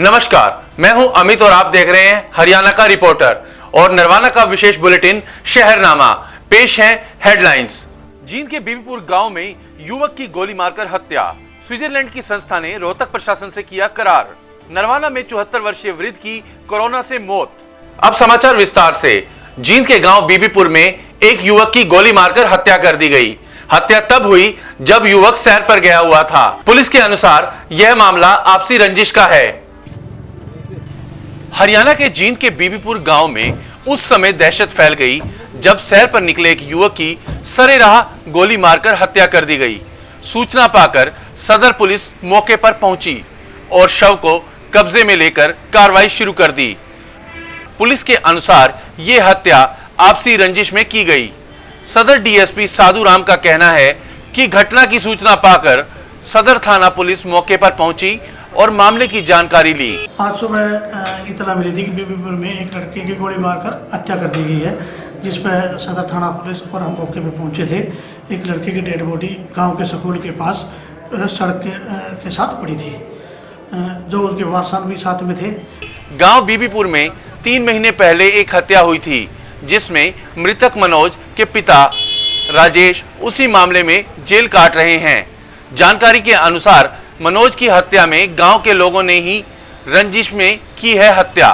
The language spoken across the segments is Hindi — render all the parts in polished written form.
नमस्कार, मैं हूं अमित और आप देख रहे हैं हरियाणा का रिपोर्टर और नरवाना का विशेष बुलेटिन शहरनामा। पेश है हेडलाइंस। जींद के बीबीपुर गांव में युवक की गोली मारकर हत्या। स्विट्जरलैंड की संस्था ने रोहतक प्रशासन से किया करार। नरवाना में 74 वर्षीय वृद्ध की कोरोना से मौत। अब समाचार विस्तार से। जींद के गांव बीबीपुर में एक युवक की गोली मारकर हत्या कर दी गई। हत्या तब हुई जब युवक सैर पर गया हुआ था। पुलिस के अनुसार यह मामला आपसी रंजिश का है। हरियाणा के जींद के बीबीपुर गांव में उस समय दहशत फैल गई जब सैर पर निकले एक युवक की सरेराह गोली मारकर हत्या कर दी गई। सूचना पाकर सदर पुलिस मौके पर पहुंची और शव को कब्जे में लेकर कार्रवाई शुरू कर दी। पुलिस के अनुसार यह हत्या आपसी रंजिश में की गई। सदर डीएसपी साधु राम का कहना है कि घटना की सूचना पाकर सदर थाना पुलिस मौके पर पहुंची और मामले की जानकारी ली। आज सुबह इतला मिली थी कि बीबीपुर में एक लड़के की गोली मारकर हत्या कर दी गई है, जिस पर सदर थाना पुलिस और हम मौके पर पहुंचे थे। एक लड़के की डेड बॉडी गांव के स्कूल के पास सड़क के साथ पड़ी थी, जो उनके वारसात भी साथ में थे। गांव बीबीपुर में 3 महीने पहले एक हत्या हुई थी, जिसमें मृतक मनोज के पिता राजेश उसी मामले में जेल काट रहे हैं। जानकारी के अनुसार मनोज की हत्या में गांव के लोगों ने ही रंजिश में की है हत्या,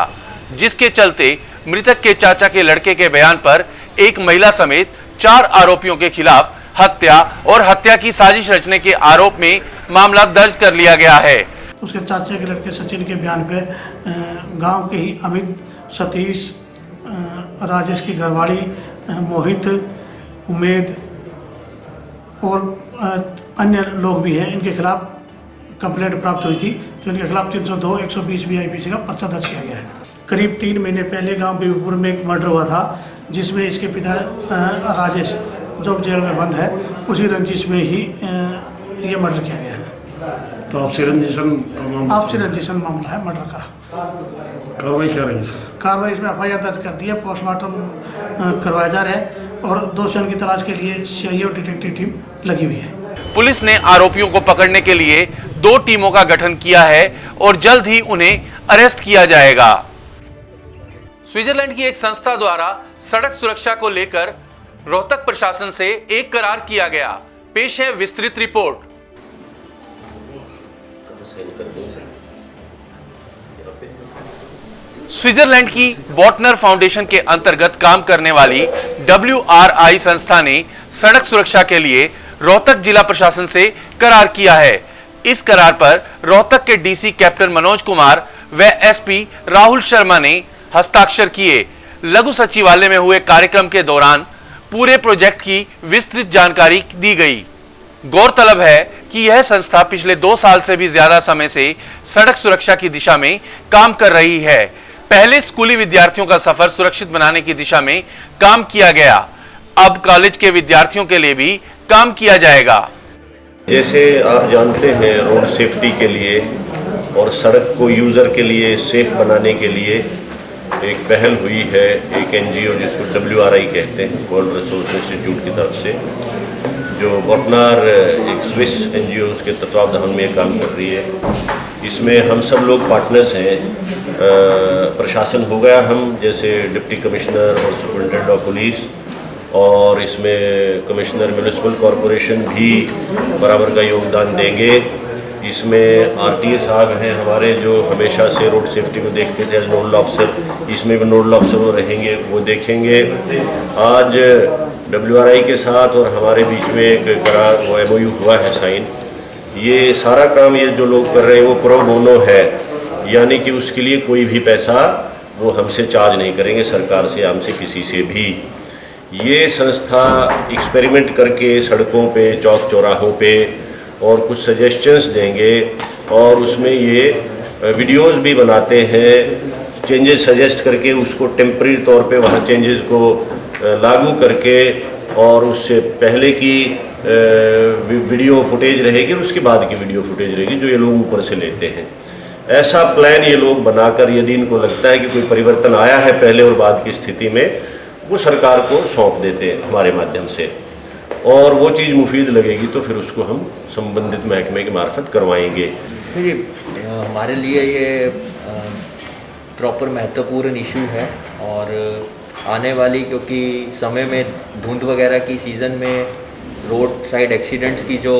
जिसके चलते मृतक के चाचा के लड़के के बयान पर एक महिला समेत 4 आरोपियों के खिलाफ हत्या और हत्या की साजिश रचने के आरोप में मामला दर्ज कर लिया गया है। उसके चाचा के लड़के सचिन के बयान पे गांव के ही अमित, सतीश, राजेश की घरवाली, मोहित, उमेद और अन्य लोग भी हैं, इनके खिलाफ कंप्लेंट प्राप्त हुई थी, जो इनके खिलाफ 302, 120 BIPC का पर्चा दर्ज किया गया है। करीब 3 महीने पहले गांव बीबीपुर में एक मर्डर हुआ था, जिसमें इसके पिता राजेश, जो जेल में बंद है, उसी रंजिश में ही ये मर्डर किया गया है। तो आपसी रंजिश मामला है मर्डर का। कार्रवाई क्या रही सर? कार्रवाई इसमें FIR दर्ज कर दी है, पोस्टमार्टम करवाया जा रहा है और दोषियों की तलाश के लिए CI और डिटेक्टिव टीम लगी हुई है। पुलिस ने आरोपियों को पकड़ने के लिए 2 टीमों का गठन किया है और जल्द ही उन्हें अरेस्ट किया जाएगा। स्विट्जरलैंड की एक संस्था द्वारा सड़क सुरक्षा को लेकर रोहतक प्रशासन से एक करार किया गया। पेश है विस्तृत रिपोर्ट। स्विट्जरलैंड की बॉटनर फाउंडेशन के अंतर्गत काम करने वाली WRI संस्था ने सड़क सुरक्षा के लिए रोहतक जिला प्रशासन से करार किया है। इस करार पर रोहतक के DC कैप्टन मनोज कुमार व SP राहुल शर्मा ने हस्ताक्षर किए। लघु सचिवालय में हुए कार्यक्रम के दौरान पूरे प्रोजेक्ट की विस्तृत जानकारी दी गई। गौरतलब है कि यह संस्था पिछले 2 साल से भी ज्यादा समय से सड़क सुरक्षा की दिशा में काम कर रही है। पहले स्कूली विद्यार्थियों का सफर सुरक्षित बनाने की दिशा में काम किया गया, अब कॉलेज के विद्यार्थियों के लिए भी काम किया जाएगा। जैसे आप जानते हैं, रोड सेफ्टी के लिए और सड़क को यूज़र के लिए सेफ बनाने के लिए एक पहल हुई है। एक NGO जिसको WRI कहते हैं, वर्ल्ड रिसोर्स इंस्टीट्यूट की तरफ से, जो बॉटनार एक स्विस NGO के तत्वावधान में काम कर रही है। इसमें हम सब लोग पार्टनर्स हैं। प्रशासन हो गया हम, जैसे डिप्टी कमिश्नर और सुपरिटेंडेंट ऑफ पुलिस, और इसमें कमिश्नर म्यूनिसिपल कॉरपोरेशन भी बराबर का योगदान देंगे। इसमें RTA साहब हैं हमारे, जो हमेशा से रोड सेफ्टी को देखते थे एज नोडल ऑफिसर, इसमें भी नोडल ऑफिसर वो रहेंगे, वो देखेंगे। आज WRI के साथ और हमारे बीच में एक करार, वो MOU हुआ है साइन। ये सारा काम ये जो लोग कर रहे हैं वो प्रो बोनो है, यानी कि उसके लिए कोई भी पैसा वो हमसे चार्ज नहीं करेंगे, सरकार से, हमसे, किसी से भी। ये संस्था एक्सपेरिमेंट करके सड़कों पे, चौक चौराहों पे और कुछ सजेशंस देंगे और उसमें ये वीडियोस भी बनाते हैं, चेंजेस सजेस्ट करके उसको टेम्परेरी तौर पे वहाँ चेंजेस को लागू करके, और उससे पहले की वीडियो फुटेज रहेगी और उसके बाद की वीडियो फुटेज रहेगी जो ये लोग ऊपर से लेते हैं। ऐसा प्लान ये लोग बनाकर, यदि इनको लगता है कि कोई परिवर्तन आया है पहले और बाद की स्थिति में, वो सरकार को सौंप देते हैं हमारे माध्यम से, और वो चीज़ मुफीद लगेगी तो फिर उसको हम संबंधित महकमे के मार्फत करवाएंगे। देखिए, हमारे लिए ये प्रॉपर महत्वपूर्ण इशू है और आने वाली, क्योंकि समय में धुंध वगैरह की सीज़न में रोड साइड एक्सीडेंट्स की जो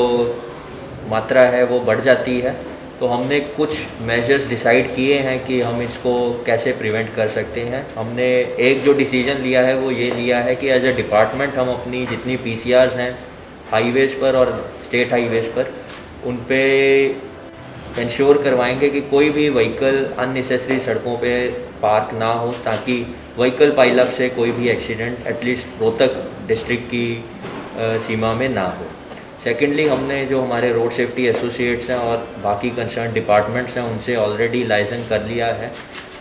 मात्रा है वो बढ़ जाती है, तो हमने कुछ मेजर्स डिसाइड किए हैं कि हम इसको कैसे प्रिवेंट कर सकते हैं। हमने एक जो डिसीजन लिया है वो ये लिया है कि एज ए डिपार्टमेंट हम अपनी जितनी PCRs हैं हाईवेज़ पर और स्टेट हाईवेज़ पर उन पे इंश्योर करवाएंगे कि कोई भी व्हीकल अननेसेसरी सड़कों पे पार्क ना हो, ताकि व्हीकल पाइलअप से कोई भी एक्सीडेंट एटलीस्ट रोहतक डिस्ट्रिक्ट की सीमा में ना हो। सेकेंडली, हमने जो हमारे रोड सेफ्टी एसोसिएट्स हैं और बाकी कंसर्न डिपार्टमेंट्स हैं उनसे ऑलरेडी लाइसन कर लिया है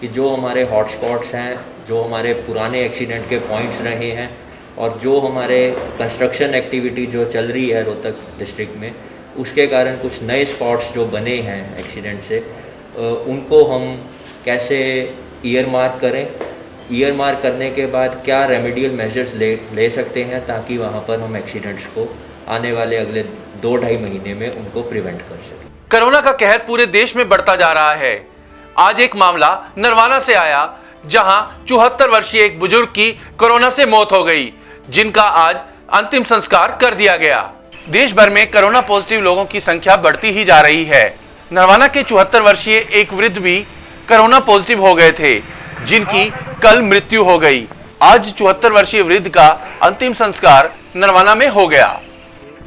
कि जो हमारे हॉटस्पॉट्स हैं, जो हमारे पुराने एक्सीडेंट के पॉइंट्स रहे हैं और जो हमारे कंस्ट्रक्शन एक्टिविटी जो चल रही है रोहतक डिस्ट्रिक्ट में, उसके कारण कुछ नए स्पॉट्स जो बने हैं एक्सीडेंट से, उनको हम कैसे ईयर मार्क करें, ईयर मार्क करने के बाद क्या रेमेडियल मेजर्स ले सकते हैं ताकि वहाँ पर हम एक्सीडेंट्स को आने वाले अगले 2-2.5 महीने में उनको प्रिवेंट कर सकें। कोरोना का कहर पूरे देश में बढ़ता जा रहा है। आज एक मामला नरवाना से आया, जहां 74 वर्षीय एक बुजुर्ग की कोरोना से मौत हो गई, जिनका आज अंतिम संस्कार कर दिया गया। देश भर में कोरोना पॉजिटिव लोगों की संख्या बढ़ती ही जा रही है। नरवाना के 74 वर्षीय एक वृद्ध भी कोरोना पॉजिटिव हो गए थे, जिनकी कल मृत्यु हो गई। आज 74 वर्षीय वृद्ध का अंतिम संस्कार नरवाना में हो गया।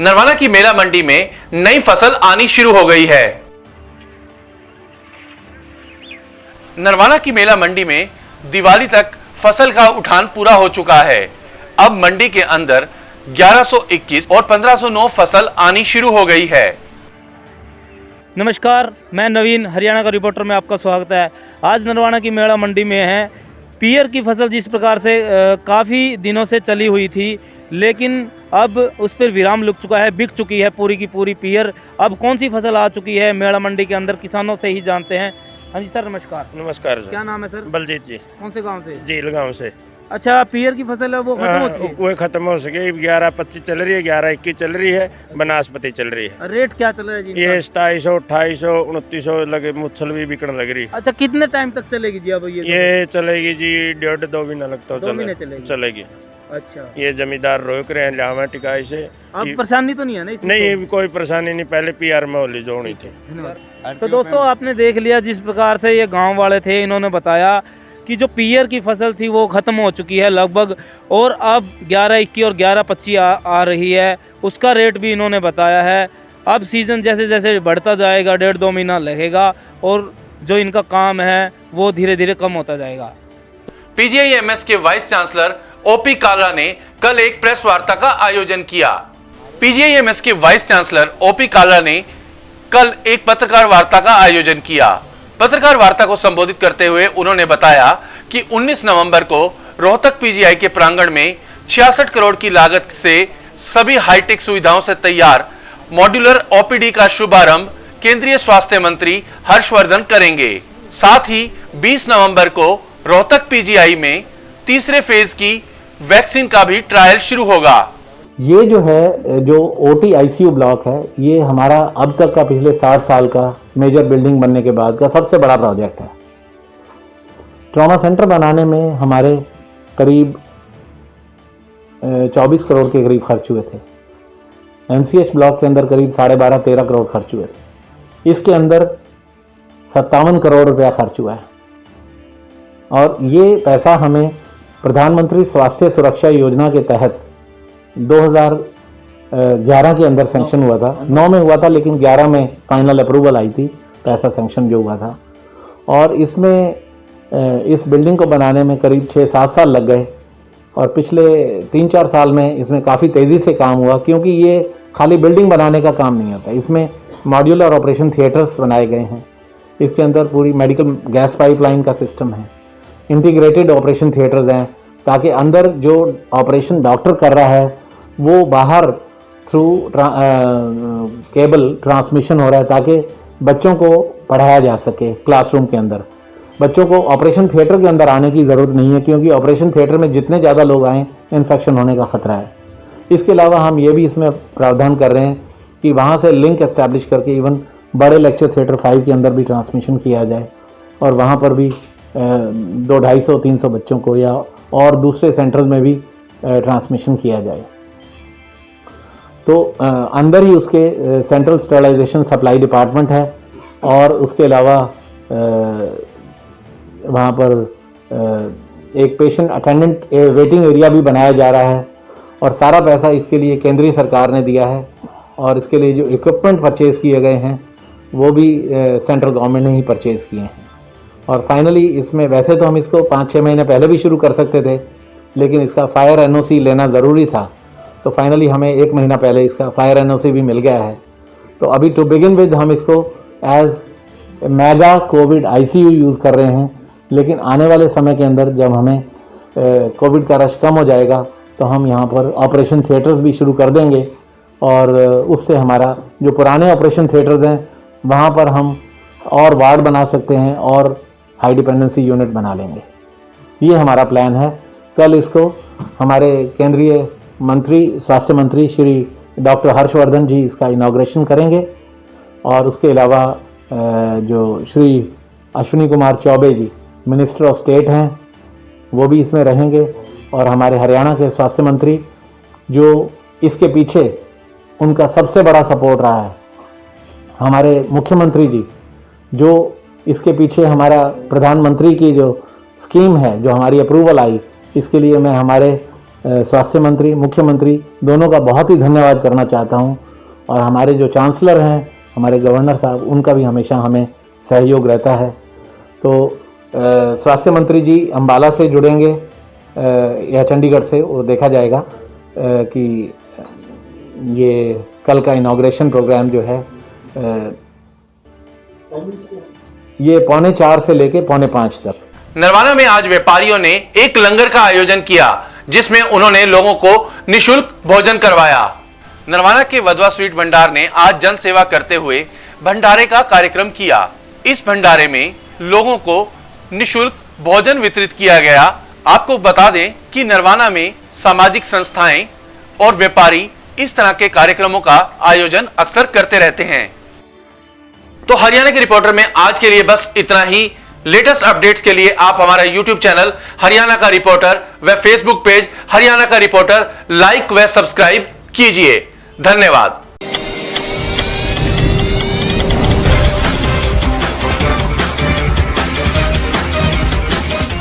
नरवाना की मेला मंडी में नई फसल आनी शुरू हो गई है। नरवाना की मेला मंडी में दिवाली तक फसल का उठान पूरा हो चुका है। अब मंडी के अंदर 1121 और 1509 फसल आनी शुरू हो गई है। नमस्कार, मैं नवीन हरियाणा का रिपोर्टर में आपका स्वागत है। आज नरवाना की मेला मंडी में है। पियर की फसल जिस प्रकार से काफ़ी दिनों से चली हुई थी, लेकिन अब उस पर विराम लग चुका है, बिक चुकी है पूरी की पूरी पियर। अब कौन सी फसल आ चुकी है मेला मंडी के अंदर, किसानों से ही जानते हैं। हाँ जी सर, नमस्कार। नमस्कार सर। क्या नाम है सर? बलजीत जी। कौन से गांव से? झील गांव से। अच्छा, पियर की फसल है वो खत्म हो चुकी है? वो खत्म हो सके। 11-25 चल रही है, 11-21 चल रही है, बनास्पति चल रही है। रेट क्या चल रहा है जी? ये 2700, 2800, 2900 लगे, मुच्छल भी बिकने लग रही। अच्छा, कितने टाइम तक चलेगी जी अब ये चलेगी जी 1.5-2 महीना लगता है। 2 महीने चलेगी। अच्छा, ये जमींदार रोक रहे हैं लावा टिकाई से। अब परेशानी तो नहीं है ना इसमें? नहीं, कोई परेशानी नहीं। पहले PR में होली जो होनी थी। धन्यवाद। तो दोस्तों, आपने देख लिया जिस प्रकार से ये गांव वाले थे, इन्होंने बताया कि जो पियर की फसल थी वो ख़त्म हो चुकी है लगभग, और अब 11-21 और 11-25 आ रही है। उसका रेट भी इन्होंने बताया है। अब सीज़न जैसे जैसे बढ़ता जाएगा, 1.5-2 महीना लगेगा और जो इनका काम है वो धीरे धीरे कम होता जाएगा। PGIMS के वाइस चांसलर OP कालरा ने कल एक प्रेस वार्ता का आयोजन किया। PGIMS के वाइस चांसलर OP कालरा ने कल एक पत्रकार वार्ता का आयोजन किया। पत्रकार वार्ता को संबोधित करते हुए उन्होंने बताया कि 19 नवंबर को रोहतक PGI के प्रांगण में 66 करोड़ की लागत से सभी हाईटेक सुविधाओं से तैयार मॉड्यूलर OPD का शुभारंभ केंद्रीय स्वास्थ्य मंत्री हर्षवर्धन करेंगे। साथ ही 20 नवंबर को रोहतक PGI में तीसरे फेज की वैक्सीन का भी ट्रायल शुरू होगा। ये जो है, जो OT ICU ब्लॉक है, ये हमारा अब तक का पिछले 60 साल का मेजर बिल्डिंग बनने के बाद का सबसे बड़ा प्रोजेक्ट है। ट्रॉमा सेंटर बनाने में हमारे करीब 24 करोड़ के करीब खर्च हुए थे। MCH ब्लॉक के अंदर करीब 12.5-13 करोड़ खर्च हुए थे। इसके अंदर 57 करोड़ रुपया खर्च हुआ है, और ये पैसा हमें प्रधानमंत्री स्वास्थ्य सुरक्षा योजना के तहत 2011 के अंदर सैंक्शन हुआ था। 9 में हुआ था, लेकिन 11 में फाइनल अप्रूवल आई थी, पैसा सैंक्शन जो हुआ था। और इसमें इस बिल्डिंग को बनाने में करीब 6-7 साल लग गए, और पिछले 3-4 साल में इसमें काफ़ी तेज़ी से काम हुआ, क्योंकि ये खाली बिल्डिंग बनाने का काम नहीं होता। इसमें मॉड्यूलर ऑपरेशन थिएटर्स बनाए गए हैं। इसके अंदर पूरी मेडिकल गैस पाइपलाइन का सिस्टम है, इंटीग्रेटेड ऑपरेशन थिएटर्स हैं, ताकि अंदर जो ऑपरेशन डॉक्टर कर रहा है वो बाहर थ्रू केबल ट्रांसमिशन हो रहा है, ताकि बच्चों को पढ़ाया जा सके क्लासरूम के अंदर। बच्चों को ऑपरेशन थिएटर के अंदर आने की ज़रूरत नहीं है, क्योंकि ऑपरेशन थिएटर में जितने ज़्यादा लोग आएँ इन्फेक्शन होने का ख़तरा है। इसके अलावा हम ये भी इसमें प्रावधान कर रहे हैं कि वहाँ से लिंक एस्टैब्लिश करके इवन बड़े लेक्चर थिएटर 5 के अंदर भी ट्रांसमिशन किया जाए, और वहाँ पर भी 200-250-300 बच्चों को या और दूसरे सेंटर्स में भी ट्रांसमिशन किया जाए। तो अंदर ही उसके सेंट्रल स्टरलाइजेशन सप्लाई डिपार्टमेंट है और उसके अलावा वहाँ पर एक पेशेंट अटेंडेंट वेटिंग एरिया भी बनाया जा रहा है और सारा पैसा इसके लिए केंद्रीय सरकार ने दिया है और इसके लिए जो इक्विपमेंट परचेज़ किए गए हैं वो भी सेंट्रल गवर्नमेंट ने ही परचेज़ किए हैं। और फाइनली इसमें वैसे तो हम इसको 5-6 महीने पहले भी शुरू कर सकते थे, लेकिन इसका फायर एनओसी लेना ज़रूरी था, तो फाइनली हमें 1 महीना पहले इसका फायर एनओसी भी मिल गया है। तो अभी टू बिगिन विद हम इसको as mega covid ICU use कर रहे हैं, लेकिन आने वाले समय के अंदर जब हमें कोविड का रश कम हो जाएगा तो हम यहाँ पर ऑपरेशन थिएटर्स भी शुरू कर देंगे और उससे हमारा जो पुराने ऑपरेशन थिएटर्स हैं वहाँ पर हम और वार्ड बना सकते हैं और हाई डिपेंडेंसी यूनिट बना लेंगे। ये हमारा प्लान है। कल इसको हमारे केंद्रीय मंत्री स्वास्थ्य मंत्री श्री डॉक्टर हर्षवर्धन जी इसका इनॉग्रेशन करेंगे और उसके अलावा जो श्री अश्विनी कुमार चौबे जी मिनिस्टर ऑफ स्टेट हैं वो भी इसमें रहेंगे और हमारे हरियाणा के स्वास्थ्य मंत्री जो इसके पीछे उनका सबसे बड़ा सपोर्ट रहा है, हमारे मुख्यमंत्री जी जो इसके पीछे हमारा प्रधानमंत्री की जो स्कीम है जो हमारी अप्रूवल आई, इसके लिए मैं हमारे स्वास्थ्य मंत्री मुख्यमंत्री दोनों का बहुत ही धन्यवाद करना चाहता हूं और हमारे जो चांसलर हैं हमारे गवर्नर साहब उनका भी हमेशा हमें सहयोग रहता है। तो स्वास्थ्य मंत्री जी अम्बाला से जुड़ेंगे या चंडीगढ़ से, वो देखा जाएगा कि ये कल का इनॉग्रेशन प्रोग्राम जो है ये 3:45 से लेके 4:45 तक। नरवाना में आज व्यापारियों ने एक लंगर का आयोजन किया जिसमें उन्होंने लोगों को निशुल्क भोजन करवाया। नरवाना के वधवा स्वीट भंडार ने आज जन सेवा करते हुए भंडारे का कार्यक्रम किया। इस भंडारे में लोगों को निशुल्क भोजन वितरित किया गया। आपको बता दें कि नरवाना में सामाजिक संस्थाएं और व्यापारी इस तरह के कार्यक्रमों का आयोजन अक्सर करते रहते हैं। तो हरियाणा के रिपोर्टर में आज के लिए बस इतना ही। लेटेस्ट अपडेट्स के लिए आप हमारा यूट्यूब चैनल हरियाणा का रिपोर्टर व फेसबुक पेज हरियाणा का रिपोर्टर लाइक व सब्सक्राइब कीजिए। धन्यवाद।